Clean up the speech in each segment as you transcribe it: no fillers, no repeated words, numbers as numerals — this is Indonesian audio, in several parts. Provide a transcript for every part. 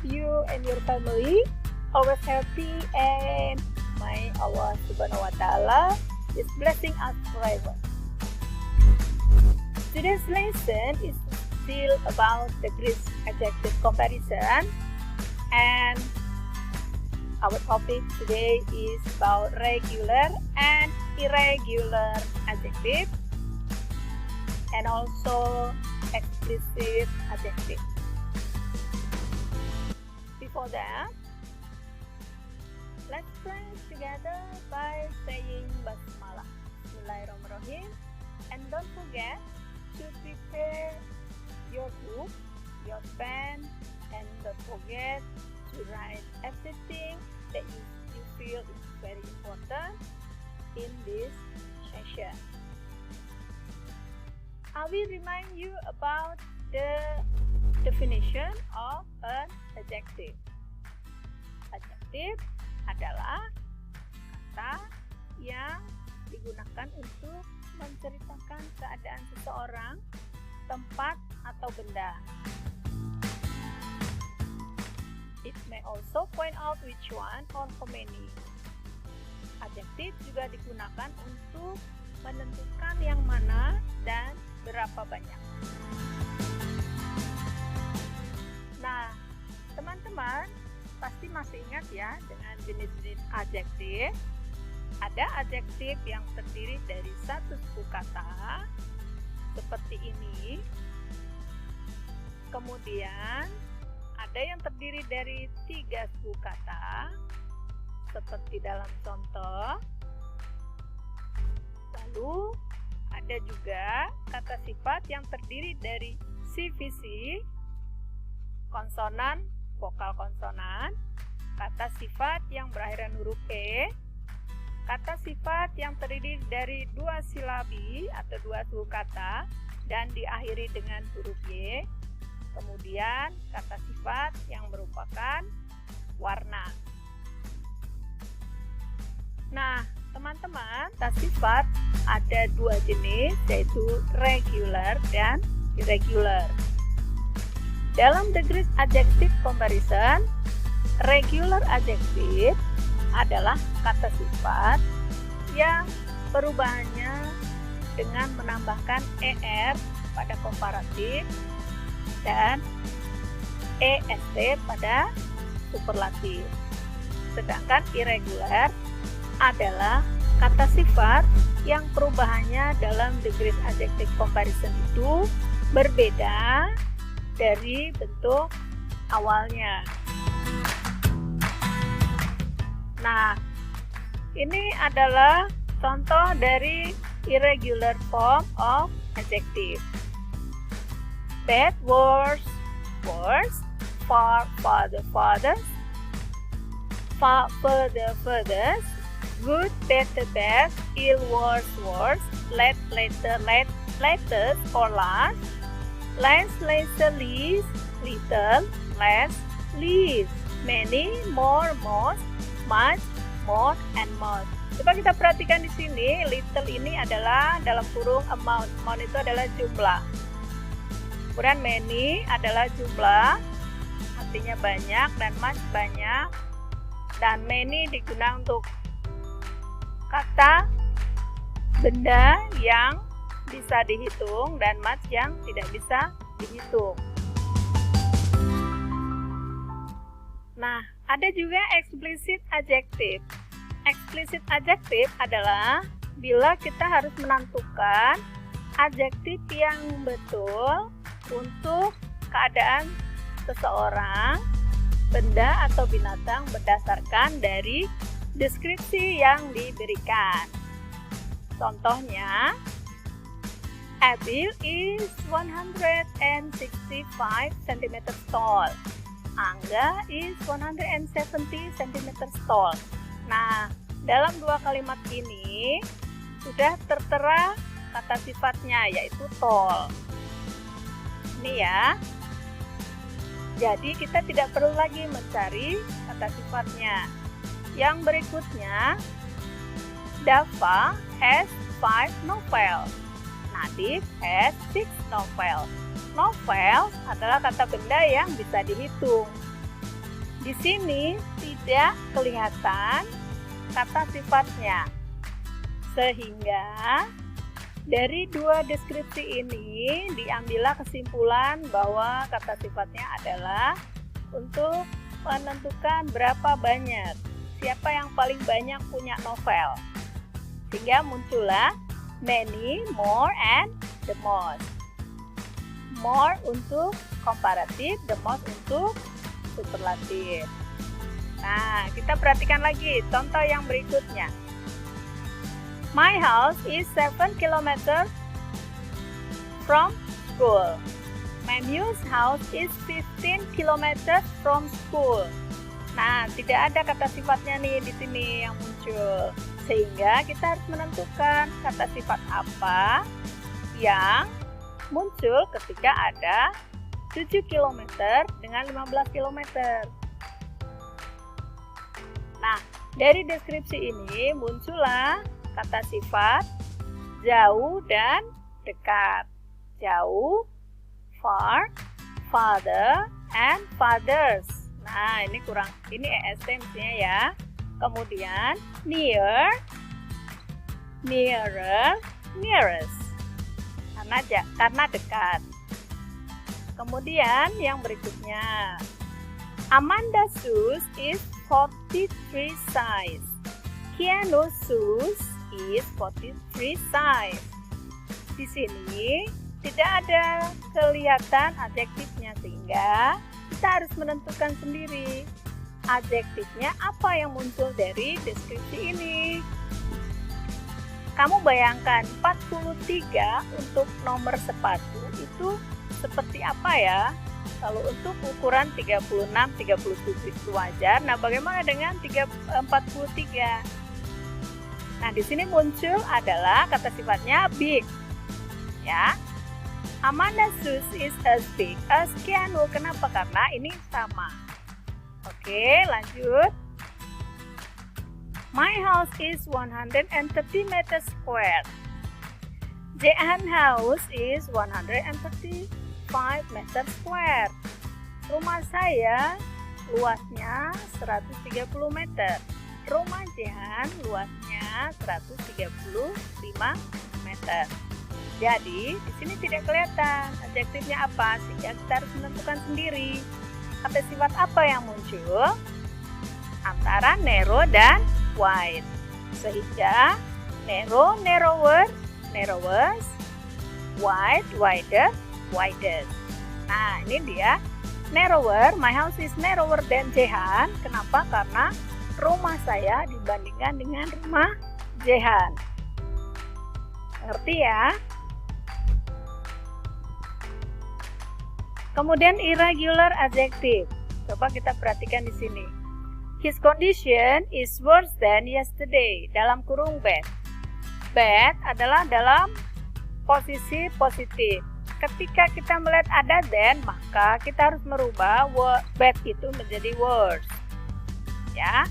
you and your family always happy, and may Allah Subhanahu wa Ta'ala is blessing us forever. Today's lesson is still about the Greek adjective comparison, and our topic today is about regular and irregular adjective, and also explicit adjective. Before that, let's pray together by saying Basmalah. Bismillahirrahmanirrahim. And don't forget to prepare your book, your pen, and don't forget to write everything that you feel is very important in this session. I will remind you about the definition of an adjective. Adjektif adalah kata yang digunakan untuk menceritakan keadaan seseorang, tempat, atau benda. It may also point out which one or how many. Adjektif juga digunakan untuk menentukan yang mana dan berapa banyak. Nah, teman-teman pasti masih ingat ya dengan jenis-jenis adjektif. Ada adjektif yang terdiri dari satu suku kata seperti ini. Kemudian ada yang terdiri dari 3 suku kata seperti dalam contoh. Lalu ada juga kata sifat yang terdiri dari CVC, konsonan, vokal konsonan, kata sifat yang berakhiran huruf E, kata sifat yang terdiri dari 2 silabi atau 2 suku kata dan diakhiri dengan huruf Y, kemudian kata sifat yang merupakan warna. Nah, teman-teman, kata sifat ada 2 jenis, yaitu regular dan irregular. Dalam the Greek adjective comparison, regular adjective adalah kata sifat yang perubahannya dengan menambahkan er pada komparatif dan est pada superlatif. Sedangkan irregular adalah kata sifat yang perubahannya dalam the Greek adjective comparison itu berbeda dari bentuk awalnya. Nah, ini adalah contoh dari irregular form of adjective. Bad, worse, worse. Far, farther, farthest. Far, further, furthest. Good, better, best. Ill, worse, worse. Late, later, late, latest or last. Less, lesser, least. Little, less, least. Many, more, most. Much, more, and most. Coba kita perhatikan di sini, little ini adalah dalam kurung amount. Amount itu adalah jumlah. Kemudian many adalah jumlah, artinya banyak, dan much banyak. Dan many digunakan untuk kata benda yang bisa dihitung dan much yang tidak bisa dihitung. Nah, ada juga explicit adjective. Explicit adjective adalah bila kita harus menentukan adjektif yang betul untuk keadaan seseorang, benda atau binatang berdasarkan dari deskripsi yang diberikan. Contohnya, Abil is 165 cm tall. Angga is 170 cm tall. Nah, dalam 2 kalimat ini sudah tertera kata sifatnya, yaitu tall. Ini ya. Jadi kita tidak perlu lagi mencari kata sifatnya. Yang berikutnya, Dava has 5 novels. Nadif has 6 novels. Novel adalah kata benda yang bisa dihitung. Di sini tidak kelihatan kata sifatnya, sehingga dari dua deskripsi ini diambillah kesimpulan bahwa kata sifatnya adalah untuk menentukan berapa banyak, siapa yang paling banyak punya novel. Sehingga muncullah many, more, and the most. More untuk komparatif, the most untuk superlatif. Nah, kita perhatikan lagi contoh yang berikutnya. My house is 7 km from school. My muse's house is 15 km from school. Nah, tidak ada kata sifatnya nih di sini yang muncul. Sehingga kita harus menentukan kata sifat apa yang muncul ketika ada 7 km dengan 15 km. Nah, dari deskripsi ini muncullah kata sifat jauh dan dekat. Jauh, far, farther, and fathers. Nah, ini EST mestinya ya. Kemudian near, nearer, nearest. Karena dekat. Kemudian yang berikutnya, Amanda's shoes is 43 size. Keanu's shoes is 43 size. Di sini tidak ada kelihatan adjektifnya, sehingga kita harus menentukan sendiri adjektifnya apa yang muncul dari deskripsi ini. Kamu bayangkan 43 untuk nomor sepatu itu seperti apa ya? Kalau untuk ukuran 36, 37 itu wajar. Nah, bagaimana dengan 43? Nah, di sini muncul adalah kata sifatnya big. Ya. Amanda's shoes is as big as Keanu. Kenapa? Karena ini sama. Oke, lanjut. My house is 130 meters square. Jehan house is 135 meter square. Rumah saya luasnya 130 meter. Rumah Jehan luasnya 135 meter. Jadi, di sini tidak kelihatan adjektifnya apa, sehingga kita harus menentukan sendiri kata sifat apa yang muncul antara narrow dan wide. Sehingga narrow, narrower, narrowest, wide, wider, widest. Nah, ini dia narrower. My house is narrower than Jehan. Kenapa? Karena rumah saya dibandingkan dengan rumah Jehan. Ngerti ya? Kemudian irregular adjective. Coba kita perhatikan di sini. His condition is worse than yesterday. Dalam kurung bad. Bad adalah dalam posisi positif. Ketika kita melihat ada than, maka kita harus merubah bad itu menjadi worse. Ya.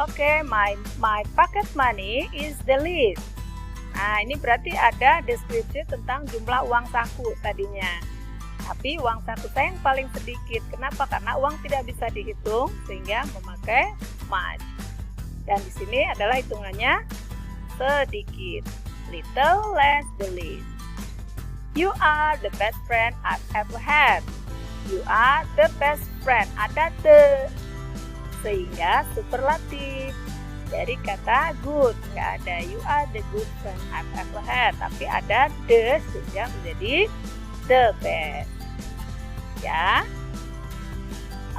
Oke, my pocket money is the least. Nah, ini berarti ada deskripsi tentang jumlah uang saku tadinya. Tapi uang saku saya yang paling sedikit. Kenapa? Karena uang tidak bisa dihitung, sehingga memakai much. Dan di sini adalah hitungannya sedikit. Little, less, the least. You are the best friend I've ever had. You are the best friend. Ada the. Sehingga superlatif. Dari kata good. Nggak ada you are the good friend I've ever had. Tapi ada the, sehingga menjadi the best. Ya.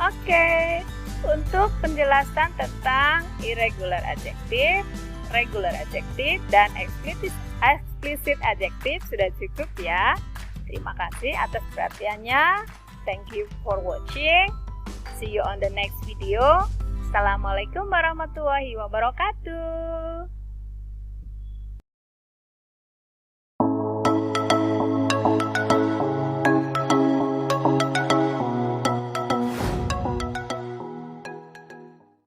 Oke. Untuk penjelasan tentang irregular adjective, regular adjective, dan explicit adjective sudah cukup ya. Terima kasih atas perhatiannya. Thank you for watching. See you on the next video. Assalamualaikum warahmatullahi wabarakatuh.